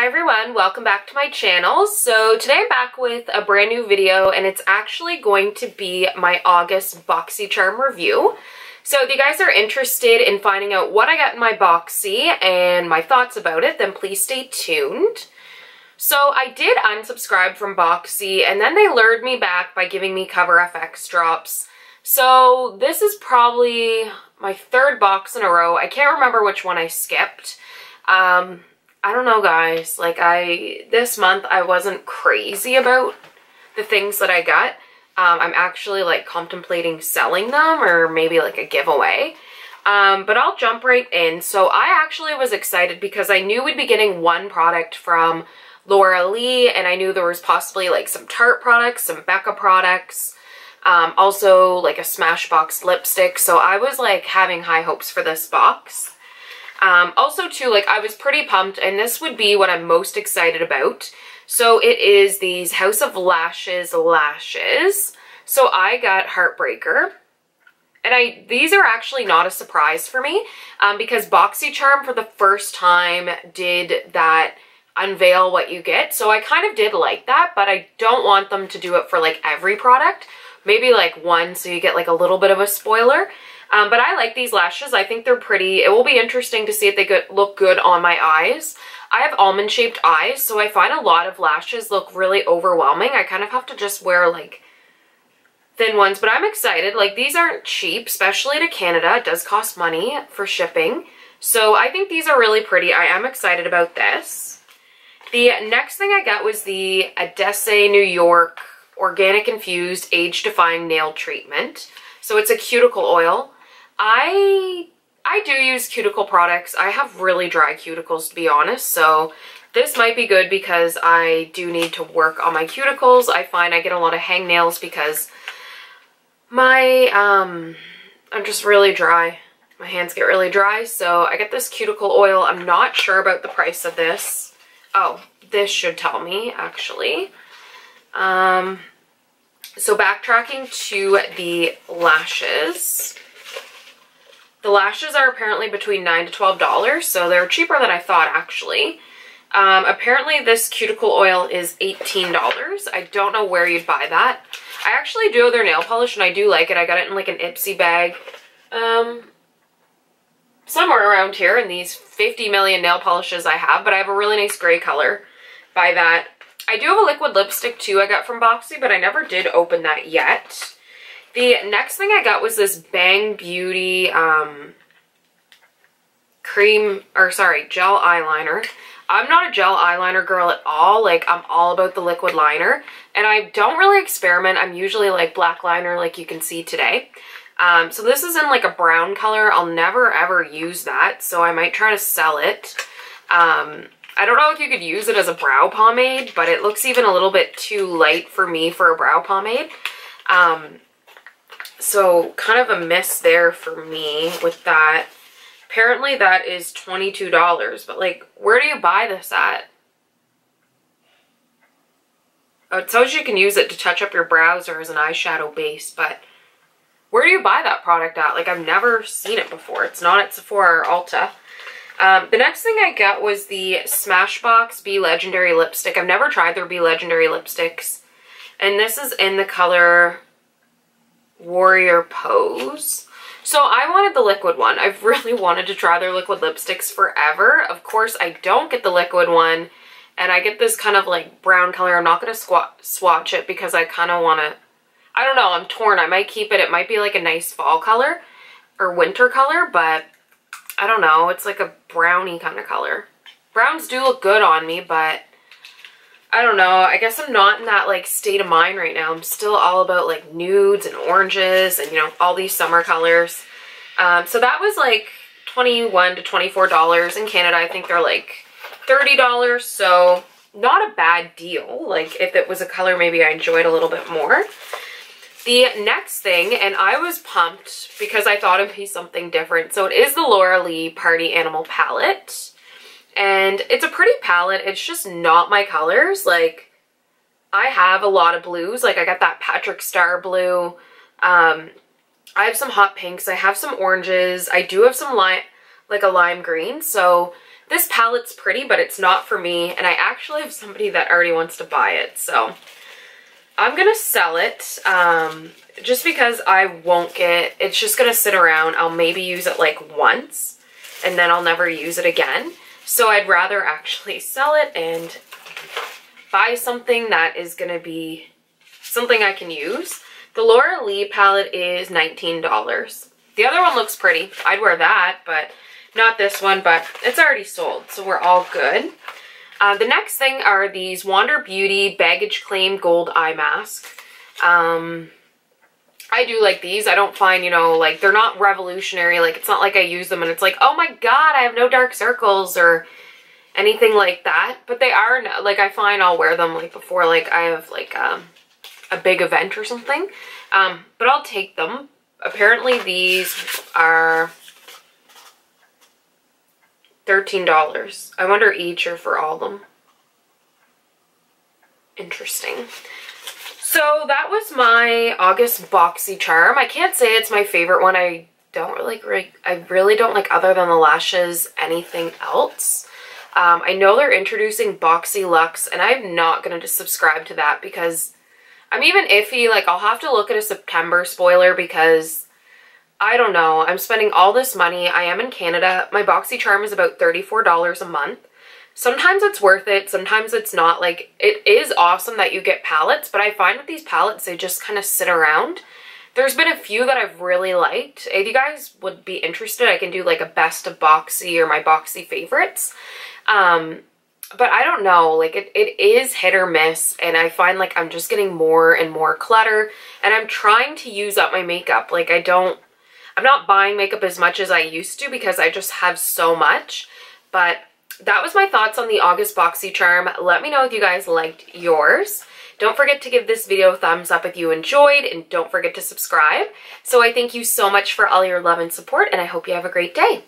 Hi everyone, welcome back to my channel. So today I'm back with a brand new video and it's actually going to be my August Boxycharm review. So if you guys are interested in finding out what I got in my Boxy and my thoughts about it, then please stay tuned. So I did unsubscribe from Boxy and then they lured me back by giving me Cover FX drops. So this is probably my third box in a row. I can't remember which one I skipped. I don't know, guys. Like, this month I wasn't crazy about the things that I got. I'm actually like contemplating selling them or maybe like a giveaway. But I'll jump right in. So I actually was excited because I knew we'd be getting one product from Laura Lee, and I knew there was possibly like some Tarte products, some Becca products, also like a Smashbox lipstick. So I was like having high hopes for this box. Also too, like I was pretty pumped, and this would be what I'm most excited about. So it is these House of Lashes lashes. So I got Heartbreaker, and these are actually not a surprise for me, because Boxycharm for the first time did that unveil what you get. So I kind of did like that, but I don't want them to do it for like every product. Maybe like one, so you get like a little bit of a spoiler. But I like these lashes. I think they're pretty. It will be interesting to see if they look good on my eyes. I have almond shaped eyes, so I find a lot of lashes look really overwhelming. I kind of have to just wear like thin ones, but I'm excited. Like, these aren't cheap, especially to Canada. It does cost money for shipping. So I think these are really pretty. I am excited about this. The next thing I got was the Adesse New York Organic Infused Age Defying Nail Treatment. So it's a cuticle oil. I do use cuticle products. I have really dry cuticles, to be honest, so this might be good because I do need to work on my cuticles. I find I get a lot of hangnails because I'm just really dry. My hands get really dry, so I get this cuticle oil. I'm not sure about the price of this. Oh, this should tell me, actually. So backtracking to the lashes. The lashes are apparently between $9 to $12, so they're cheaper than I thought, actually. Apparently this cuticle oil is $18. I don't know where you'd buy that. I actually do have their nail polish, and I do like it. I got it in like an Ipsy bag. Somewhere around here in these 50 million nail polishes I have, but I have a really nice gray color by that. I do have a liquid lipstick too I got from Boxy, but I never did open that yet. The next thing I got was this Bang Beauty gel eyeliner. I'm not a gel eyeliner girl at all. Like, I'm all about the liquid liner, and I don't really experiment. I'm usually like black liner, like you can see today. So this is in like a brown color. I'll never ever use that, so I might try to sell it. I don't know if you could use it as a brow pomade, but it looks even a little bit too light for me for a brow pomade. So kind of a miss there for me with that. Apparently that is $22, but like, where do you buy this at? Oh, it tells you can use it to touch up your brows or as an eyeshadow base, but where do you buy that product at? Like, I've never seen it before. It's not at Sephora or Ulta. The next thing I got was the Smashbox Be Legendary lipstick. I've never tried their Be Legendary lipsticks, and this is in the color Warrior Pose. So I wanted the liquid one. I've really wanted to try their liquid lipsticks forever. Of course, I don't get the liquid one, and I get this kind of like brown color. I'm not going to swatch it because I kind of want to, I don't know, I'm torn. I might keep it. It might be like a nice fall color or winter color, but I don't know. It's like a brownie kind of color. Browns do look good on me, but I don't know. I guess I'm not in that like state of mind right now. I'm still all about like nudes and oranges and, you know, all these summer colors. So that was like $21 to $24. In Canada, I think they're like $30. So not a bad deal. Like, if it was a color maybe I enjoyed a little bit more. The next thing, and I was pumped because I thought it'd be something different. So it is the Laura Lee Party Animal palette. And it's a pretty palette. It's just not my colors. Like, I have a lot of blues. Like, I got that Patrick Star blue. I have some hot pinks. I have some oranges. I do have some like a lime green. So this palette's pretty, but it's not for me, and I actually have somebody that already wants to buy it, so I'm gonna sell it, just because I won't get, it's just gonna sit around. I'll maybe use it like once, and then I'll never use it again. So I'd rather actually sell it and buy something that is gonna be something I can use. The Laura Lee palette is $19. The other one looks pretty. I'd wear that, but not this one, but it's already sold, so we're all good. The next thing are these Wander Beauty Baggage Claim Gold Eye Mask. I do like these. I don't find, you know, like, they're not revolutionary. Like, it's not like I use them and it's like, oh my god, I have no dark circles or anything like that. But they are, like, I find I'll wear them, like, before, like, I have, like, a big event or something. But I'll take them. Apparently these are $13. I wonder each or for all of them. Interesting. So that was my August Boxycharm. I can't say it's my favorite one. I really don't like, other than the lashes, anything else. I know they're introducing Boxyluxe, and I'm not going to just subscribe to that because I'm even iffy. Like, I'll have to look at a September spoiler because I don't know. I'm spending all this money. I am in Canada. My Boxycharm is about $34 a month. Sometimes it's worth it, sometimes it's not. Like, it is awesome that you get palettes, but I find with these palettes, they just kind of sit around. There's been a few that I've really liked. If you guys would be interested, I can do like a best of Boxy or my Boxy favorites. But I don't know, like, it is hit or miss, and I find like I'm just getting more and more clutter, and I'm trying to use up my makeup. Like, I'm not buying makeup as much as I used to because I just have so much, but that was my thoughts on the August Boxycharm. Let me know if you guys liked yours. Don't forget to give this video a thumbs up if you enjoyed, and don't forget to subscribe. So I thank you so much for all your love and support, and I hope you have a great day.